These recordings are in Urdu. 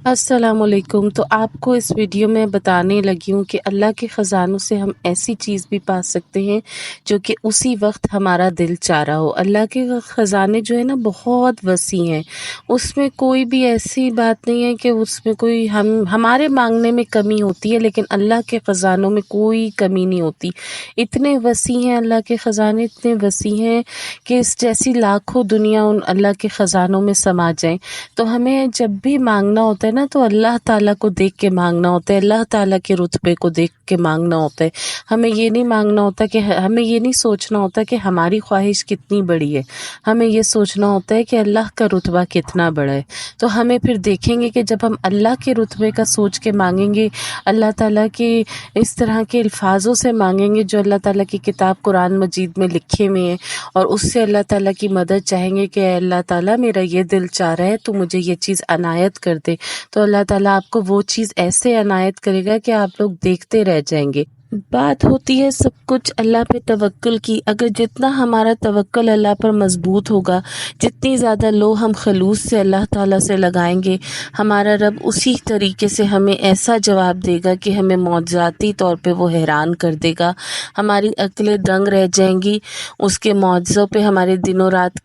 السلام علیکم۔ تو آپ کو اس ویڈیو میں بتانے لگی ہوں کہ اللہ کے خزانوں سے ہم ایسی چیز بھی پا سکتے ہیں جو کہ اسی وقت ہمارا دل چاہ رہا ہو۔ اللہ کے خزانے جو ہے نا بہت وسیع ہیں، اس میں کوئی بھی ایسی بات نہیں ہے کہ اس میں کوئی ہمارے مانگنے میں کمی ہوتی ہے، لیکن اللہ کے خزانوں میں کوئی کمی نہیں ہوتی۔ اتنے وسیع ہیں اللہ کے خزانے، اتنے وسیع ہیں کہ اس جیسی لاکھوں دنیا ان اللہ کے خزانوں میں سما جائیں۔ تو ہمیں جب بھی مانگنا ہوتا ہے نا تو اللہ تعالیٰ کو دیکھ کے مانگنا ہوتا ہے، اللہ تعالیٰ کے رتبے کو دیکھ کے مانگنا ہوتا ہے۔ ہمیں یہ نہیں مانگنا ہوتا کہ ہمیں یہ نہیں سوچنا ہوتا کہ ہماری خواہش کتنی بڑی ہے، ہمیں یہ سوچنا ہوتا ہے کہ اللہ کا رتبہ کتنا بڑا ہے۔ تو ہمیں پھر دیکھیں گے کہ جب ہم اللہ کے رتبے کا سوچ کے مانگیں گے، اللہ تعالیٰ کے اس طرح کے الفاظوں سے مانگیں گے جو اللہ تعالیٰ کی کتاب قرآن مجید میں لکھے ہوئے ہیں، اور اس سے اللہ تعالیٰ کی مدد چاہیں گے کہ اے اللہ تعالیٰ میرا یہ دل چاہ رہا ہے تو مجھے یہ چیز عنایت کر دے، تو اللہ تعالیٰ آپ کو وہ چیز ایسے عنایت کرے گا کہ آپ لوگ دیکھتے رہ جائیں گے۔ بات ہوتی ہے سب کچھ اللہ پہ توکل کی۔ اگر جتنا ہمارا توکل اللہ پر مضبوط ہوگا، جتنی زیادہ لو ہم خلوص سے اللہ تعالیٰ سے لگائیں گے، ہمارا رب اسی طریقے سے ہمیں ایسا جواب دے گا کہ ہمیں معجزاتی طور پہ وہ حیران کر دے گا، ہماری عقلیں دنگ رہ جائیں گی اس کے معجزوں پہ۔ ہمارے دنوں رات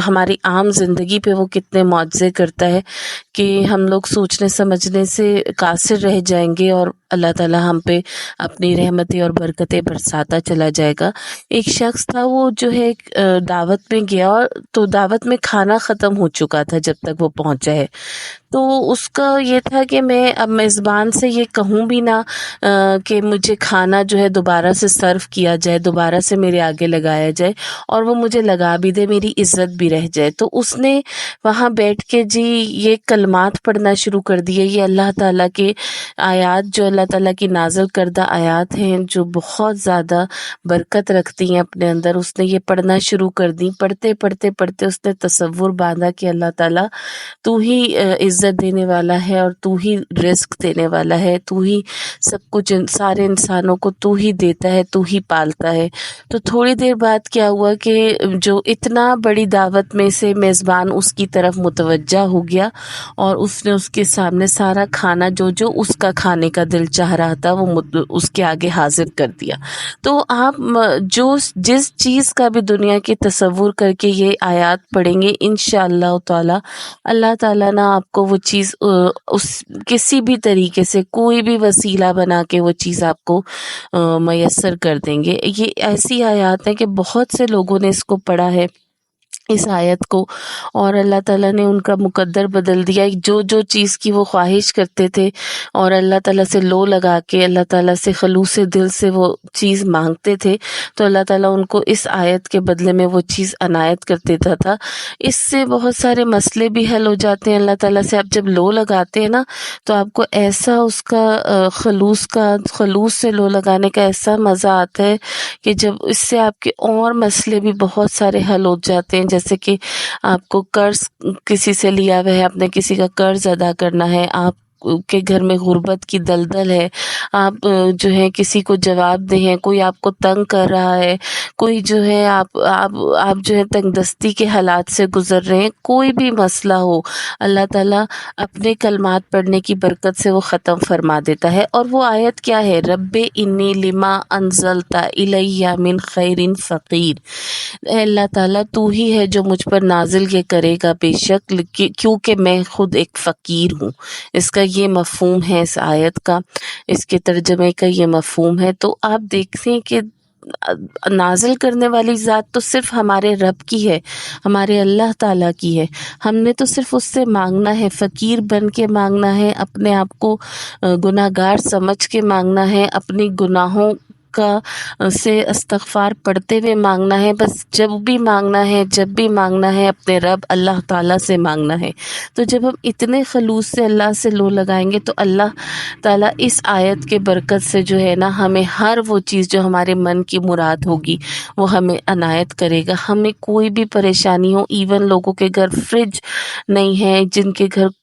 ہماری عام زندگی پہ وہ کتنے معجزے کرتا ہے کہ ہم لوگ سوچنے سمجھنے سے قاصر رہ جائیں گے، اور اللہ تعالیٰ ہم پہ اپنی رحمتیں اور برکتیں برساتا چلا جائے گا۔ ایک شخص تھا، وہ جو ہے دعوت میں گیا، اور تو دعوت میں کھانا ختم ہو چکا تھا جب تک وہ پہنچا ہے۔ تو اس کا یہ تھا کہ میں اب میزبان سے یہ کہوں بھی نہ کہ مجھے کھانا جو ہے دوبارہ سے سرو کیا جائے، دوبارہ سے میرے آگے لگایا جائے، اور وہ مجھے لگا بھی دے، میری عزت بھی رہ جائے۔ تو اس نے وہاں بیٹھ کے یہ کلمات پڑھنا شروع کر دیے، یہ اللہ تعالیٰ کے آیات جو اللہ تعالیٰ کی نازل کردہ آیات ہیں جو بہت زیادہ برکت رکھتی ہیں اپنے اندر، اس نے یہ پڑھنا شروع کر دی۔ پڑھتے پڑھتے پڑھتے اس نے تصور باندھا کہ اللہ تعالیٰ تو ہی عزت دینے والا ہے، اور تو ہی رزق دینے والا ہے، تو ہی سب کچھ سارے انسانوں کو تو ہی دیتا ہے، تو ہی پالتا ہے۔ تو تھوڑی دیر بعد کیا ہوا کہ جو اتنا بڑی دعوت میں سے میزبان اس کی طرف متوجہ ہو گیا، اور اس نے اس کے سامنے سارا کھانا جو اس کا کھانے کا دل چاہ رہا تھا وہ اس کے آگے حاضر کر دیا۔ تو آپ جس چیز کا بھی دنیا کے تصور کر کے یہ آیات پڑھیں گے، انشاءاللہ تعالی اللہ تعالیٰ نا آپ کو وہ چیز کسی بھی طریقے سے کوئی بھی وسیلہ بنا کے وہ چیز آپ کو میسر کر دیں گے۔ یہ ایسی آیات ہیں کہ بہت سے لوگوں نے اس کو پڑھا ہے، اس آیت کو، اور اللہ تعالیٰ نے ان کا مقدر بدل دیا۔ جو چیز کی وہ خواہش کرتے تھے اور اللہ تعالیٰ سے لو لگا کے اللہ تعالیٰ سے خلوص دل سے وہ چیز مانگتے تھے، تو اللہ تعالیٰ ان کو اس آیت کے بدلے میں وہ چیز عنایت کر دیتا تھا۔ اس سے بہت سارے مسئلے بھی حل ہو جاتے ہیں اللہ تعالیٰ سے۔ آپ جب لو لگاتے ہیں نا تو آپ کو ایسا اس کا خلوص سے لو لگانے کا ایسا مزہ آتا ہے کہ جب اس سے آپ کے اور مسئلے بھی بہت سارے حل ہو جاتے ہیں۔ جیسے کہ آپ کو قرض کسی سے لیا ہوا ہے، آپ نے کسی کا قرض ادا کرنا ہے، آپ کے گھر میں غربت کی دلدل ہے، آپ جو ہے کسی کو جواب دیں ہیں، کوئی آپ کو تنگ کر رہا ہے، کوئی جو ہے آپ جو ہے تنگ دستی کے حالات سے گزر رہے ہیں، کوئی بھی مسئلہ ہو، اللہ تعالیٰ اپنے کلمات پڑھنے کی برکت سے وہ ختم فرما دیتا ہے۔ اور وہ آیت کیا ہے؟ رب انی لما انزلت الی من خیر فقیر، اے اللہ تعالیٰ تو ہی ہے جو مجھ پر نازل یہ کرے گا بے شک، کیونکہ میں خود ایک فقیر ہوں۔ اس کا یہ مفہوم ہے، اس آیت کا، اس کے ترجمے کا یہ مفہوم ہے۔ تو آپ دیکھتے ہیں کہ نازل کرنے والی ذات تو صرف ہمارے رب کی ہے، ہمارے اللہ تعالیٰ کی ہے۔ ہم نے تو صرف اس سے مانگنا ہے، فقیر بن کے مانگنا ہے، اپنے آپ کو گناہگار سمجھ کے مانگنا ہے، اپنی گناہوں سے استغفار پڑھتے ہوئے مانگنا ہے۔ بس جب بھی مانگنا ہے اپنے رب اللہ تعالیٰ سے مانگنا ہے۔ تو جب ہم اتنے خلوص سے اللہ سے لو لگائیں گے تو اللہ تعالیٰ اس آیت کے برکت سے جو ہے نا ہمیں ہر وہ چیز جو ہمارے من کی مراد ہوگی وہ ہمیں عنایت کرے گا۔ ہمیں کوئی بھی پریشانی ہو، ایون لوگوں کے گھر فریج نہیں ہے، جن کے گھر